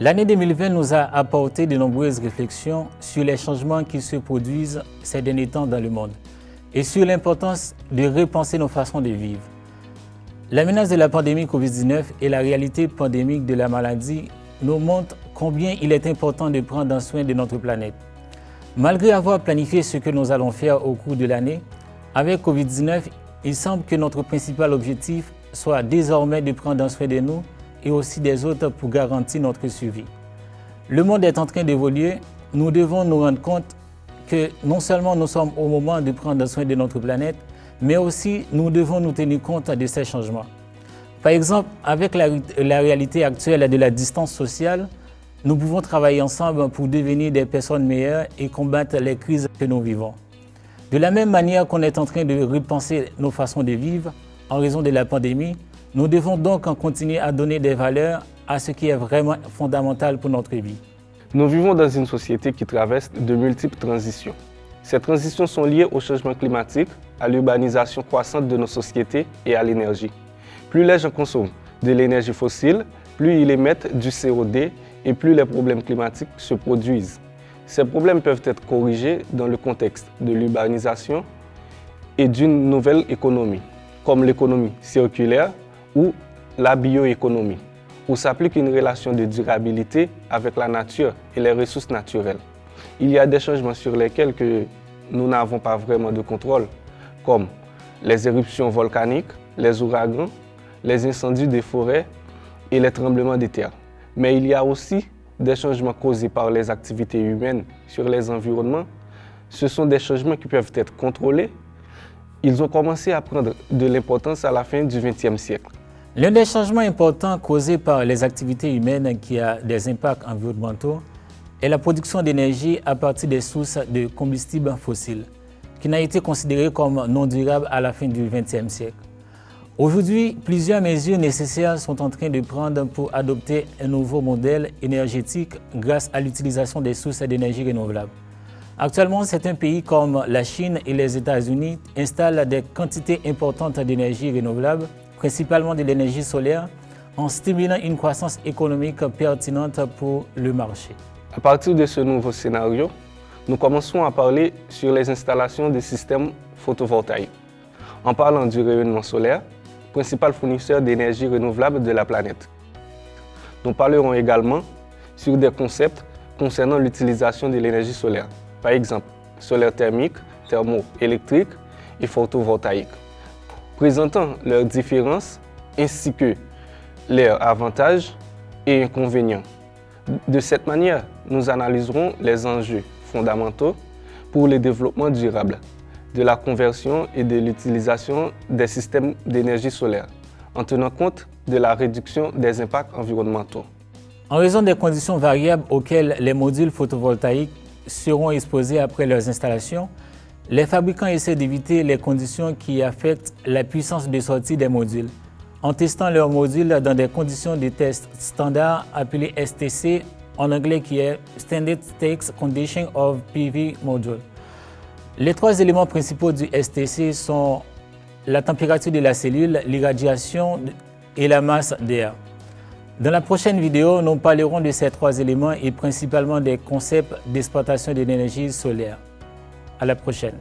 L'année 2020 nous a apporté de nombreuses réflexions sur les changements qui se produisent ces derniers temps dans le monde et sur l'importance de repenser nos façons de vivre. La menace de la pandémie Covid-19 et la réalité pandémique de la maladie nous montrent combien il est important de prendre soin de notre planète. Malgré avoir planifié ce que nous allons faire au cours de l'année, avec Covid-19, il semble que notre principal objectif soit désormais de prendre soin de nous et aussi des autres pour garantir notre survie. Le monde est en train d'évoluer, nous devons nous rendre compte que non seulement nous sommes au moment de prendre soin de notre planète, mais aussi nous devons nous tenir compte de ces changements. Par exemple, avec la réalité actuelle de la distance sociale, nous pouvons travailler ensemble pour devenir des personnes meilleures et combattre les crises que nous vivons. De la même manière qu'on est en train de repenser nos façons de vivre en raison de la pandémie, nous devons donc continuer à donner des valeurs à ce qui est vraiment fondamental pour notre vie. Nous vivons dans une société qui traverse de multiples transitions. Ces transitions sont liées au changement climatique, à l'urbanisation croissante de nos sociétés et à l'énergie. Plus les gens consomment de l'énergie fossile, plus ils émettent du CO2 et plus les problèmes climatiques se produisent. Ces problèmes peuvent être corrigés dans le contexte de l'urbanisation et d'une nouvelle économie, comme l'économie circulaire ou la bioéconomie, où s'applique une relation de durabilité avec la nature et les ressources naturelles. Il y a des changements sur lesquels nous n'avons pas vraiment de contrôle, comme les éruptions volcaniques, les ouragans, les incendies des forêts et les tremblements de terre. Mais il y a aussi des changements causés par les activités humaines sur les environnements. Ce sont des changements qui peuvent être contrôlés. Ils ont commencé à prendre de l'importance à la fin du XXe siècle. L'un des changements importants causés par les activités humaines qui a des impacts environnementaux est la production d'énergie à partir des sources de combustibles fossiles, qui n'a été considérée comme non durable à la fin du XXe siècle. Aujourd'hui, plusieurs mesures nécessaires sont en train de prendre pour adopter un nouveau modèle énergétique grâce à l'utilisation des sources d'énergie renouvelables. Actuellement, certains pays comme la Chine et les États-Unis installent des quantités importantes d'énergie renouvelable, principalement de l'énergie solaire, en stimulant une croissance économique pertinente pour le marché. À partir de ce nouveau scénario, nous commençons à parler sur les installations des systèmes photovoltaïques. En parlant du rayonnement solaire, principal fournisseur d'énergie renouvelable de la planète. Nous parlerons également sur des concepts concernant l'utilisation de l'énergie solaire, par exemple solaire thermique, thermoélectrique et photovoltaïque, présentant leurs différences ainsi que leurs avantages et inconvénients. De cette manière, nous analyserons les enjeux fondamentaux pour le développement durable de la conversion et de l'utilisation des systèmes d'énergie solaire, en tenant compte de la réduction des impacts environnementaux. En raison des conditions variables auxquelles les modules photovoltaïques seront exposés après leurs installations, les fabricants essaient d'éviter les conditions qui affectent la puissance de sortie des modules, en testant leurs modules dans des conditions de test standard appelées STC, en anglais qui est Standard Test Condition of PV Module. Les trois éléments principaux du STC sont la température de la cellule, l'irradiation et la masse d'air. Dans la prochaine vidéo, nous parlerons de ces trois éléments et principalement des concepts d'exploitation de l'énergie solaire. À la prochaine.